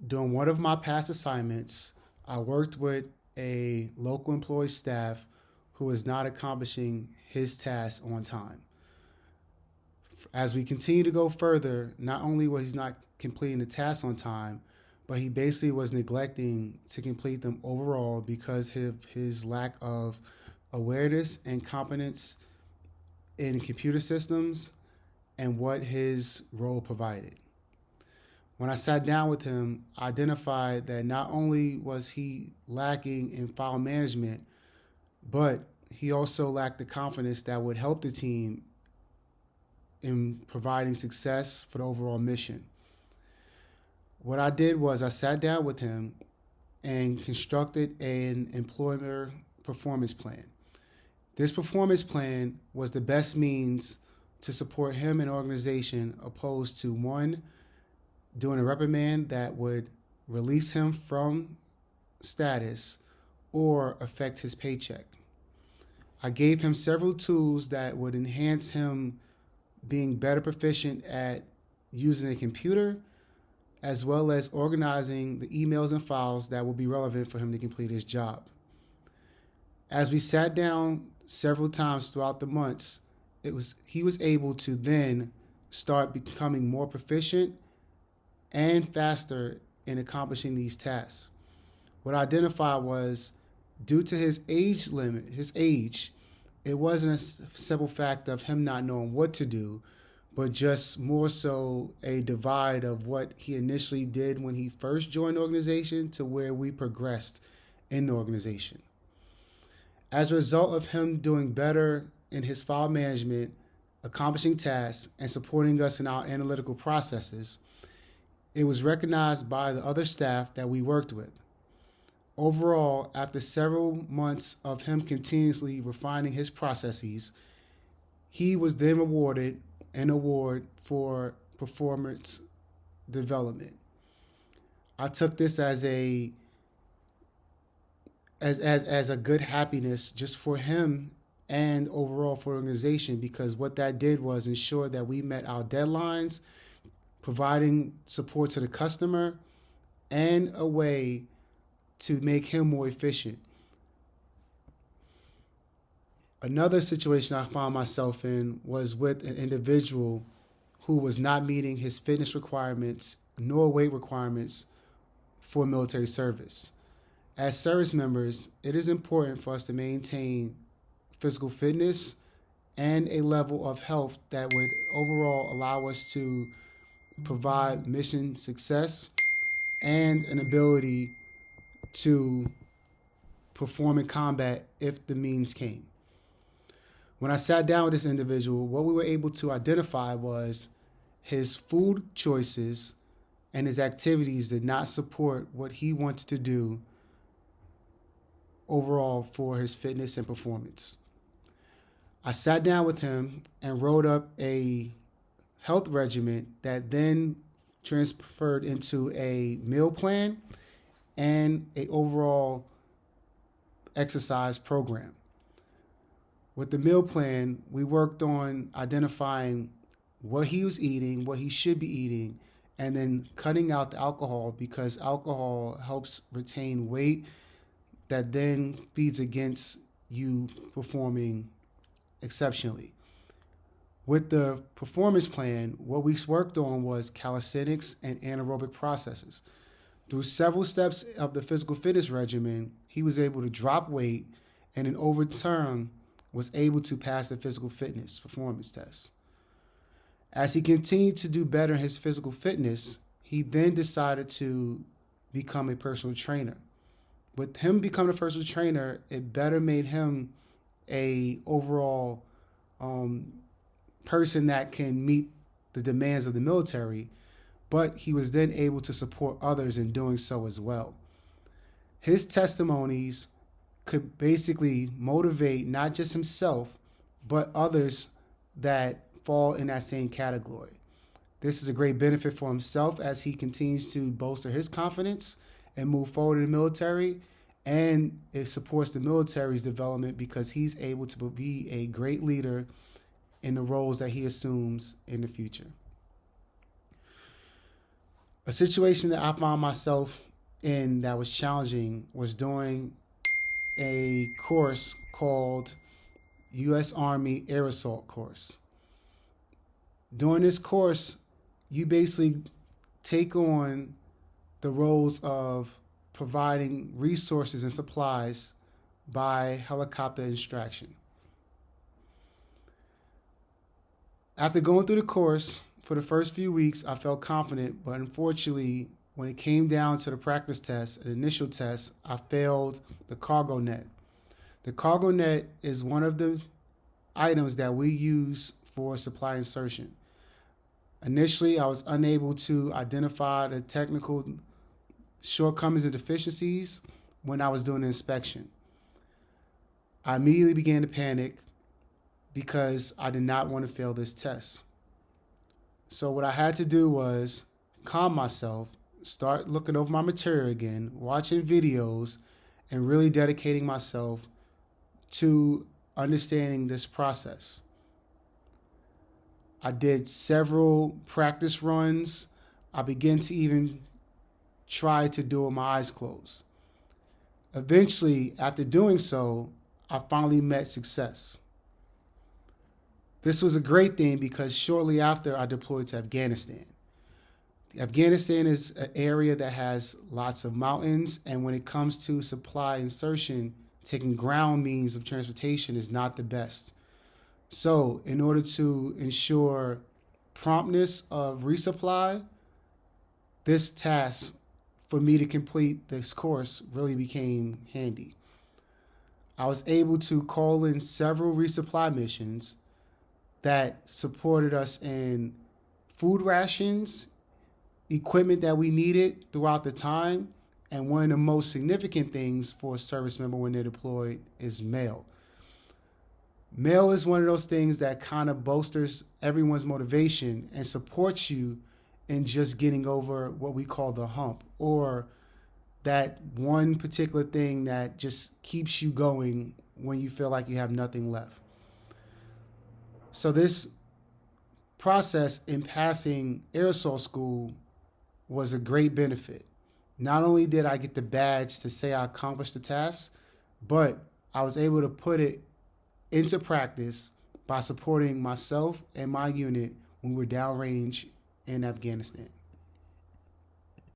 During one of my past assignments, I worked with a local employee staff who is not accomplishing his tasks on time. As we continue to go further, not only was he not completing the tasks on time, but he basically was neglecting to complete them overall because of his lack of awareness and competence in computer systems and what his role provided. When I sat down with him, I identified that not only was he lacking in file management, but he also lacked the confidence that would help the team in providing success for the overall mission. What I did was I sat down with him and constructed an employer performance plan. This performance plan was the best means to support him and organization opposed to one, doing a reprimand that would release him from status or affect his paycheck. I gave him several tools that would enhance him being better proficient at using a computer, as well as organizing the emails and files that will be relevant for him to complete his job. As we sat down several times throughout the months, he was able to then start becoming more proficient and faster in accomplishing these tasks. What I identified was due to his age, it wasn't a simple fact of him not knowing what to do, but just more so a divide of what he initially did when he first joined the organization to where we progressed in the organization. As a result of him doing better in his file management, accomplishing tasks, and supporting us in our analytical processes, it was recognized by the other staff that we worked with. Overall, after several months of him continuously refining his processes, he was then awarded an award for performance development. I took this as a good happiness just for him and overall for the organization, because what that did was ensure that we met our deadlines, providing support to the customer, and a way to make him more efficient. Another situation I found myself in was with an individual who was not meeting his fitness requirements nor weight requirements for military service. As service members, it is important for us to maintain physical fitness and a level of health that would overall allow us to provide mission success and an ability to perform in combat if the means came. When I sat down with this individual, what we were able to identify was his food choices and his activities did not support what he wanted to do overall for his fitness and performance. I sat down with him and wrote up a health regimen that then transferred into a meal plan and a overall exercise program. With the meal plan, we worked on identifying what he was eating, what he should be eating, and then cutting out the alcohol because alcohol helps retain weight that then feeds against you performing exceptionally. With the performance plan, what we worked on was calisthenics and anaerobic processes. Through several steps of the physical fitness regimen, he was able to drop weight and in over time was able to pass the physical fitness performance test. As he continued to do better in his physical fitness, he then decided to become a personal trainer. With him becoming a personal trainer, it better made him a overall person that can meet the demands of the military, but he was then able to support others in doing so as well. His testimonies could basically motivate not just himself, but others that fall in that same category. This is a great benefit for himself as he continues to bolster his confidence and move forward in the military, and it supports the military's development because he's able to be a great leader in the roles that he assumes in the future. A situation that I found myself in that was challenging was doing a course called U.S. Army Air Assault Course. During this course, you basically take on the roles of providing resources and supplies by helicopter extraction. After going through the course for the first few weeks, I felt confident, but unfortunately, when it came down to the practice test, an initial test, I failed the cargo net. The cargo net is one of the items that we use for supply insertion. Initially, I was unable to identify the technical shortcomings and deficiencies when I was doing the inspection. I immediately began to panic because I did not want to fail this test. So what I had to do was calm myself, start looking over my material again, watching videos, and really dedicating myself to understanding this process. I did several practice runs. I began to even try to do it with my eyes closed. Eventually, after doing so, I finally met success. This was a great thing because shortly after I deployed to Afghanistan. Afghanistan is an area that has lots of mountains, and when it comes to supply insertion, taking ground means of transportation is not the best. So in order to ensure promptness of resupply, this task for me to complete this course really became handy. I was able to call in several resupply missions that supported us in food rations, equipment that we needed throughout the time, and one of the most significant things for a service member when they're deployed is mail. Mail is one of those things that kind of bolsters everyone's motivation and supports you in just getting over what we call the hump, or that one particular thing that just keeps you going when you feel like you have nothing left. So this process in passing air assault school was a great benefit. Not only did I get the badge to say I accomplished the task, but I was able to put it into practice by supporting myself and my unit when we were downrange in Afghanistan.